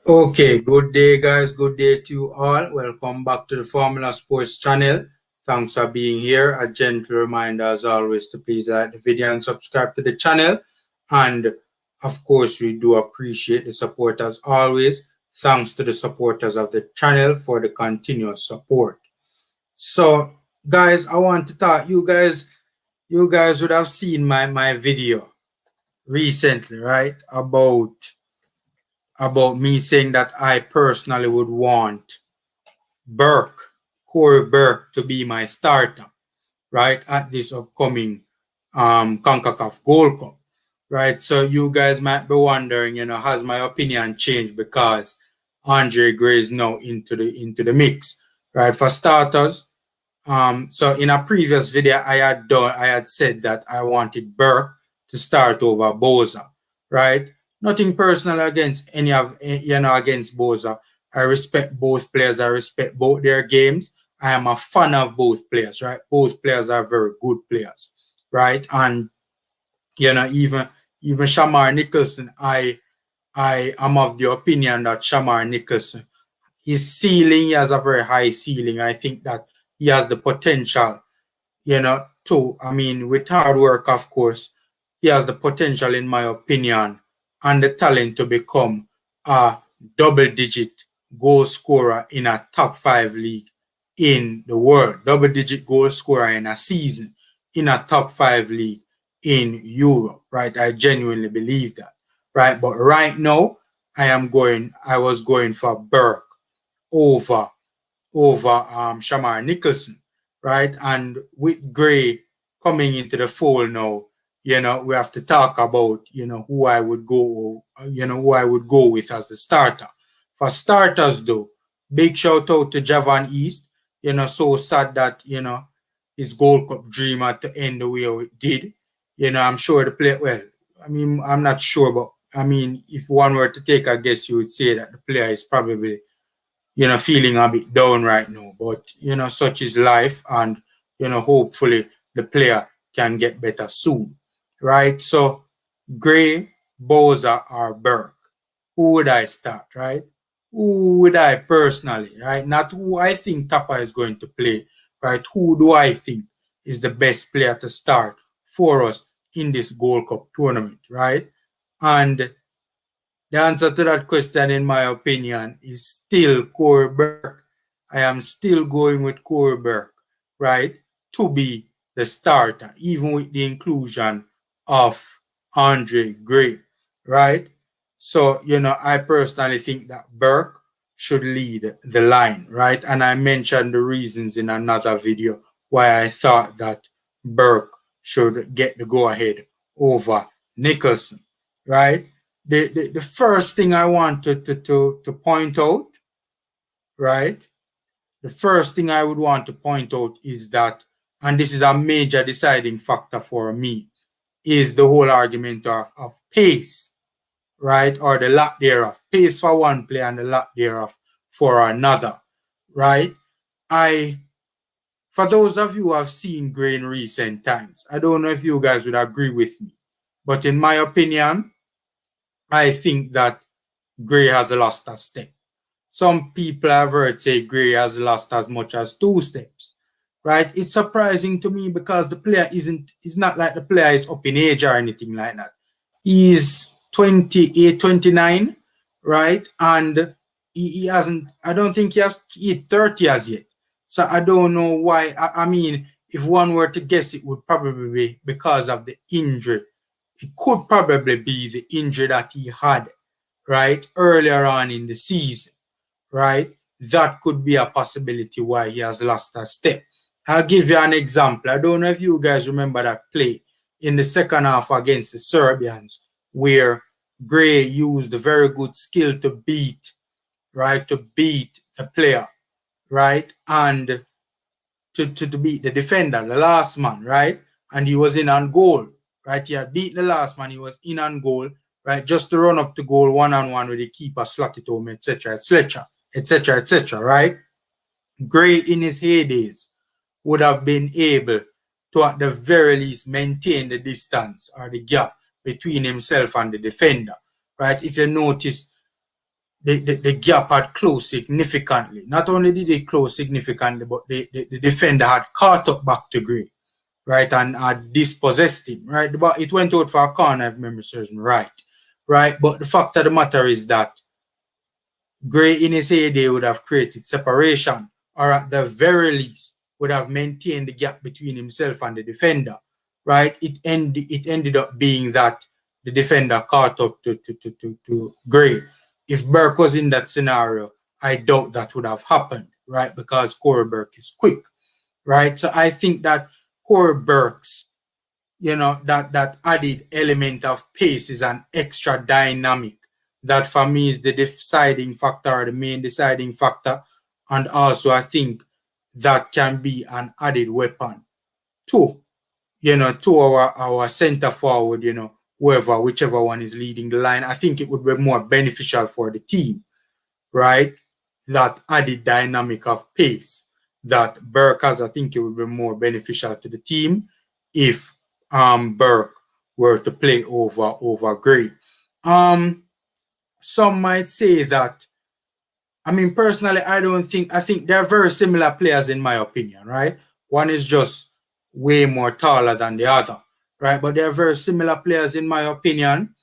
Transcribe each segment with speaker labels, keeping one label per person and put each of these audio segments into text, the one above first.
Speaker 1: Okay, good day, guys. Good day to you all. Welcome back to the Formula Sports channel. Thanks for being here. A gentle reminder, as always, to please like the video and subscribe to the channel. And of course, we do appreciate the support as always. Thanks to the supporters of the channel for the continuous support. So, guys, I want to talk. You guys would have seen my video recently, right? About me saying that I personally would want Cory Burke, to be my starter, right, at this upcoming CONCACAF Gold Cup, right? So you guys might be wondering, has my opinion changed because Andre Gray is now into the mix, right? For starters, so in a previous video I had said that I wanted Burke to start over Boza, right? Nothing personal against any of against Boza. I respect both players. I respect both their games. I am a fan of both players, right? Both players are very good players, right? And even Shamar Nicholson, I am of the opinion that Shamar Nicholson, his ceiling, he has a very high ceiling. I think that he has the potential, with hard work, of course, he has the potential, in my opinion, and the talent to become a double-digit goal scorer in a top 5 league in the world, double-digit goal scorer in a season in a top 5 league in Europe, right? I genuinely believe that, right? But right now, I was going for Burke over Shamar Nicholson, right? And with Gray coming into the fold now, we have to talk about, who I would go with as the starter. For starters, though, big shout out to Javon East. So sad that, his Gold Cup dream had to end the way it did. I'm sure the player, well, I'm not sure, but if one were to take a guess, you would say that the player is probably feeling a bit down right now. But, such is life. And, hopefully the player can get better soon, right? So, Gray, Boza, or Burke, who would I start, right? Who would I personally, right? Not who I think Tapa is going to play, right? Who do I think is the best player to start for us in this Gold Cup tournament, right? And the answer to that question, in my opinion, is still Cory Burke. I am still going with Cory Burke, right, to be the starter, even with the inclusion of Andre Gray, right? So, I personally think that Burke should lead the line, right? And I mentioned the reasons in another video why I thought that Burke should get the go-ahead over Nicholson, right? The first thing I want to point out, right? The first thing I would want to point out is that, and this is a major deciding factor for me, is the whole argument of pace, right? Or the lack thereof. Pace for one player and the lack thereof for another, right? For those of you who have seen Gray in recent times, I don't know if you guys would agree with me, but in my opinion, I think that Gray has lost a step. Some people have heard say Gray has lost as much as 2 steps, right? It's surprising to me because the player it's not like the player is up in age or anything like that. He's 28, 29, right? And he hasn't, I don't think he has hit 30 as yet. So I don't know why. If one were to guess, it would probably be because of the injury. It could probably be the injury that he had, right, earlier on in the season, right? That could be a possibility why he has lost a step. I'll give you an example. I don't know if you guys remember that play in the second half against the Serbians where Gray used a very good skill to beat, right, to beat the player, right, and to beat the defender, the last man, right, and he was in on goal, right? He had beat the last man, he was in on goal, right, just to run up the goal one-on-one with the keeper, slot it home, etc., etc., etc., etc., right? Gray in his heydays would have been able to, at the very least, maintain the distance or the gap between himself and the defender, right? If you notice, the gap had closed significantly. Not only did it close significantly, but the defender had caught up back to Gray, right, and had dispossessed him, right. But it went out for a corner, if memory serves me right. But the fact of the matter is that Gray in his heyday would have created separation, or at the very least would have maintained the gap between himself and the defender, right. It ended up being that the defender caught up to Gray. If Burke was in that scenario, I doubt that would have happened, right, because Cory Burke is quick, right. So I think that Cory Burke's, that added element of pace is an extra dynamic that for me is the deciding factor, or the main deciding factor. And also I think that can be an added weapon to, to our center forward, whichever one is leading the line. I think it would be more beneficial for the team, right? That added dynamic of pace that Burke has. I think it would be more beneficial to the team if Burke were to play over Gray. Some might say that, personally, I think they're very similar players in my opinion, right? One is just way more taller than the other, right? But they're very similar players in my opinion,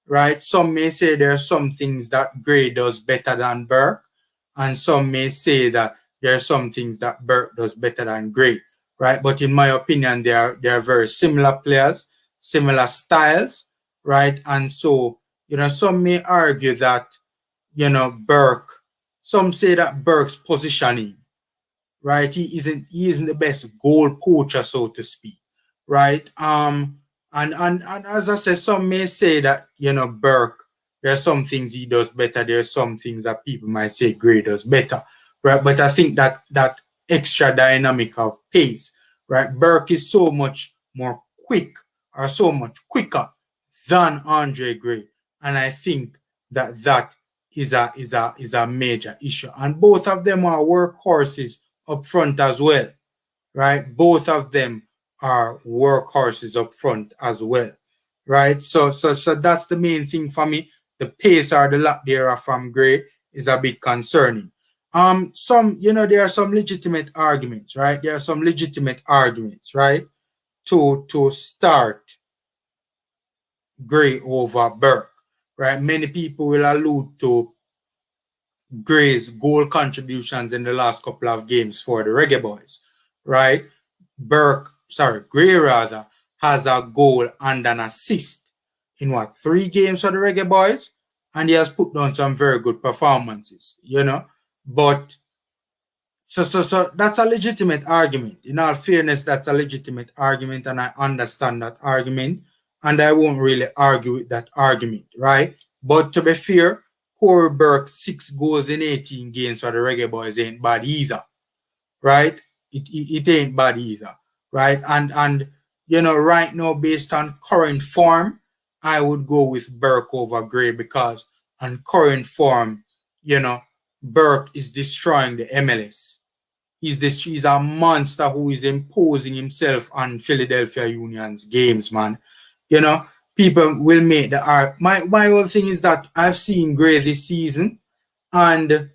Speaker 1: right? Some may say there are some things that Gray does better than Burke, and some may say that there are some things that Burke does better than Gray, right? But in my opinion, they are very similar players, similar styles, right? And so, some may argue that, Burke, some say that Burke's positioning, right? He isn't the best goal poacher, so to speak, right? And as I said, some may say that, Burke, there are some things he does better. There are some things that people might say Gray does better, right? But I think that extra dynamic of pace, right? Burke is so much more quick, or so much quicker than Andre Gray. And I think that is a major issue. And both of them are workhorses up front as well, right? Both of them are workhorses up front as well, right? So that's the main thing for me. The pace or the lack thereof from Gray is a bit concerning. There are some legitimate arguments, right? There are some legitimate arguments, right, to start Gray over Burke, right? Many people will allude to Gray's goal contributions in the last couple of games for the Reggae Boyz, right? Gray rather, has a goal and an assist in 3 games for the Reggae Boyz, and he has put down some very good performances, But so that's a legitimate argument. In all fairness, that's a legitimate argument, and I understand that argument, and I won't really argue with that argument, right? But to be fair, Cory Burke 6 goals in 18 games for the Reggae Boyz ain't bad either, right? It ain't bad either, right? And right now, based on current form, I would go with Burke over Gray, because on current form, Burke is destroying the MLS. He's a monster who is imposing himself on Philadelphia Union's games, man. People will make the art. My whole thing is that I've seen Gray this season, and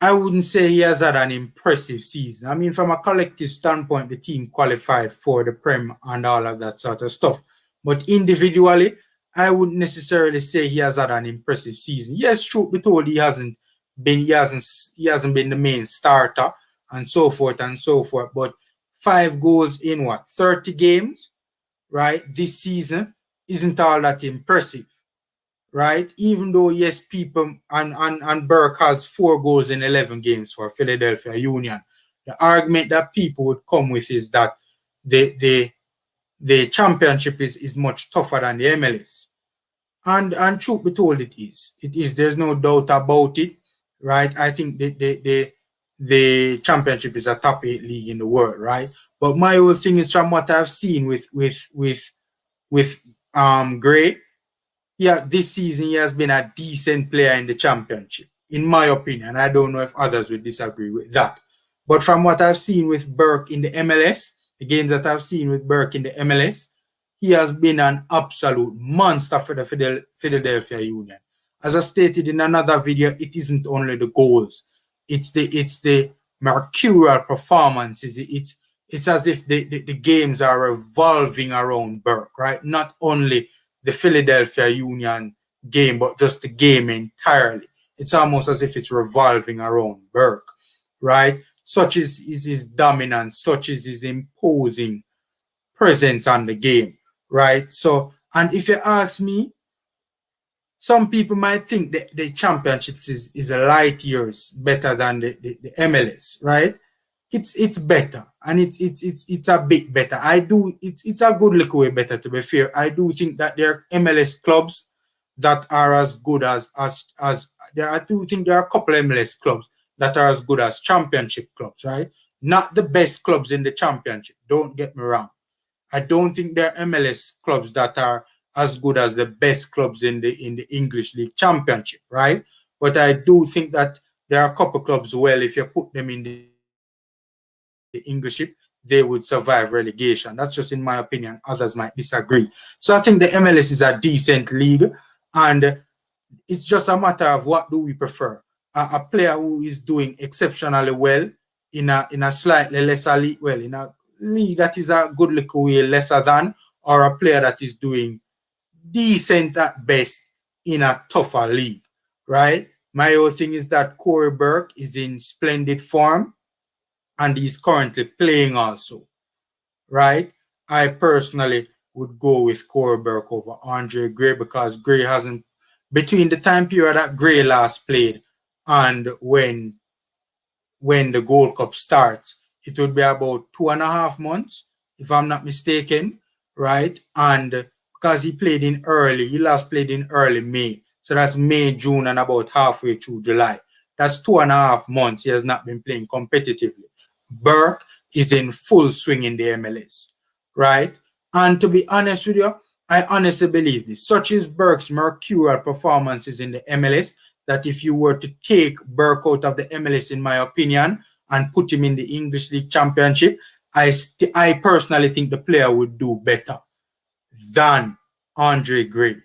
Speaker 1: I wouldn't say he has had an impressive season. From a collective standpoint, the team qualified for the Prem and all of that sort of stuff. But individually, I wouldn't necessarily say he has had an impressive season. Yes, truth be told, he hasn't been the main starter and so forth and so forth. But 5 goals in 30 games, right, this season isn't all that impressive, right? Even though, yes, people and Burke has 4 goals in 11 games for Philadelphia Union. The argument that people would come with is that the championship is much tougher than the MLS. And truth be told, it is. There's no doubt about it, right? I think the championship is a top 8 league in the world, right? But my whole thing is, from what I've seen with Gray, this season he has been a decent player in the championship, in my opinion. I don't know if others would disagree with that. But from what I've seen with Burke in the MLS, the games that I've seen with Burke in the MLS, he has been an absolute monster for the Philadelphia Union. as I stated in another video, it isn't only the goals. It's the mercurial performances. It's as if the games are revolving around Burke, right? Not only the Philadelphia Union game, but just the game entirely. It's almost as if it's revolving around Burke, right? Such is his dominance, such is his imposing presence on the game, right? So, and if you ask me, some people might think that the championships is a light years better than the MLS, right? It's better, and it's a bit better. I do it's a good little way better, to be fair. I do think that there are MLS clubs that are as good as I do think there are a couple of MLS clubs that are as good as championship clubs, right? Not the best clubs in the championship, don't get me wrong. I don't think there are MLS clubs that are as good as the best clubs in the English League Championship, right? But I do think that there are a couple clubs, well, if you put them in the English League, they would survive relegation. That's just in my opinion. Others might disagree. So I think the MLS is a decent league, and it's just a matter of what do we prefer. A player who is doing exceptionally well in a slightly lesser league, well, in a league that is a good little way lesser than, or a player that is doing decent at best in a tougher league, right? My whole thing is that Cory Burke is in splendid form, and he's currently playing also, right? I personally would go with Cory Burke over Andre Gray, because Gray hasn't, between the time period that Gray last played and when the Gold Cup starts, it would be about 2.5 months, if I'm not mistaken, right? And because he last played in early May. So that's May, June, and about halfway through July. That's 2.5 months he has not been playing competitively. Burke is in full swing in the MLS, right? And to be honest with you, I honestly believe this. Such is Burke's mercurial performances in the MLS, that if you were to take Burke out of the MLS, in my opinion, and put him in the English League Championship, I personally think the player would do better than Andre Gray.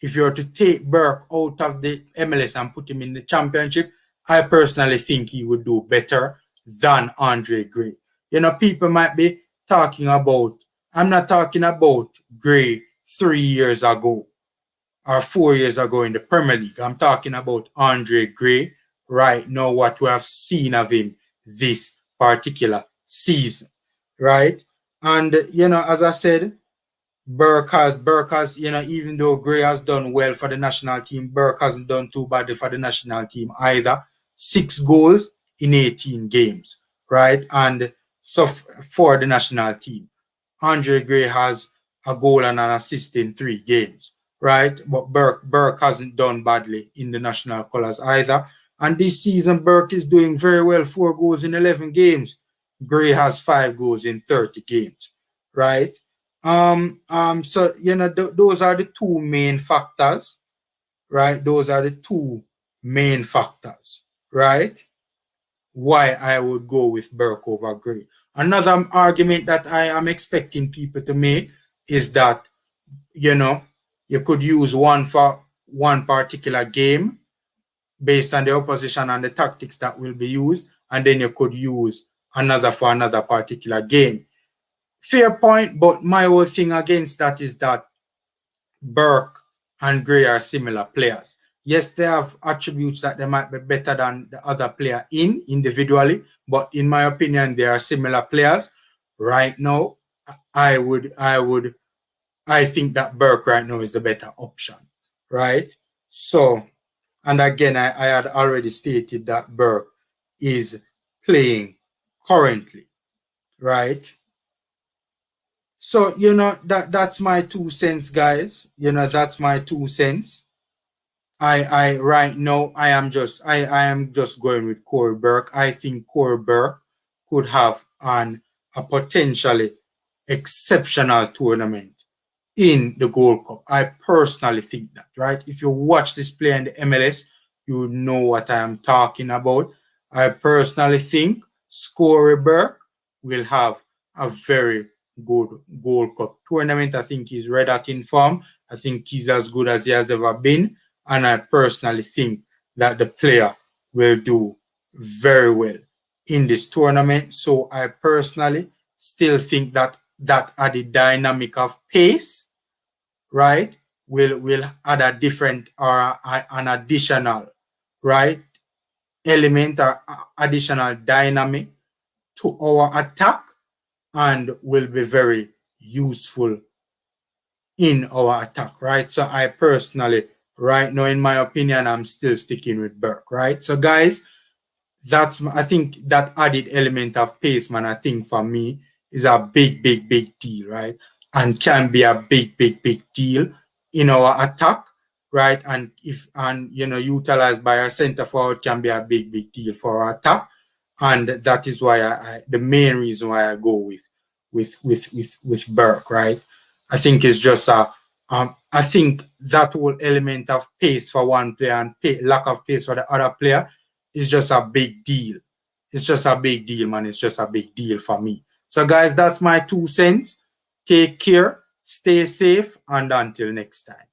Speaker 1: If you were to take Burke out of the MLS and put him in the Championship, I personally think he would do better than Andre Gray. You know, people might be talking about, I'm not talking about Gray 3 years ago or 4 years ago in the Premier League. I'm talking about Andre Gray right now, what we have seen of him this particular season, right? And, you know, as I said, Burke has, you know, even though Gray has done well for the national team, Burke hasn't done too badly for the national team either. 6 goals in 18 games, right? And so for the national team, Andre Gray has a goal and an assist in 3 games, right? But Burke hasn't done badly in the national colours either. And this season, Burke is doing very well, 4 goals in 11 games. Gray has 5 goals in 30 games, right? So, you know, those are the 2 main factors, right? Those are the 2 main factors, right? Why I would go with Burke over Gray. Another argument that I am expecting people to make is that, you know, you could use one for one particular game based on the opposition and the tactics that will be used, and then you could use another for another particular game. Fair point, but my whole thing against that is that Burke and Gray are similar players. Yes, they have attributes that they might be better than the other player individually, but in my opinion, they are similar players. Right now, I think that Burke right now is the better option, right? So, and again, I had already stated that Burke is playing currently, right? So, you know, that's my 2 cents, guys. You know, that's my 2 cents. I right now I am just going with Cory Burke. I think Cory Burke could have a potentially exceptional tournament in the Gold Cup. I personally think that, right? If you watch this player in the MLS, you know what I am talking about. I personally think Cory Burke will have a very good Gold Cup tournament. I think he's red hot in form. I think he's as good as he has ever been. and I personally think that the player will do very well in this tournament. So I personally still think that added dynamic of pace, right, will add a different or an additional, right, element or additional dynamic to our attack, and will be very useful in our attack, right? So I personally, right now, in my opinion, I'm still sticking with Burke, right? So guys, I think that added element of pace, man, I think for me is a big deal, right? And can be a big deal in our attack, right? And utilized by our center forward can be a big deal for our attack. And that is why the main reason why I go with Burke, right? I think it's just I think that whole element of pace for one player and lack of pace for the other player is just a big deal. It's just a big deal, man. It's just a big deal for me. So, guys, that's my 2 cents. Take care, stay safe, and until next time.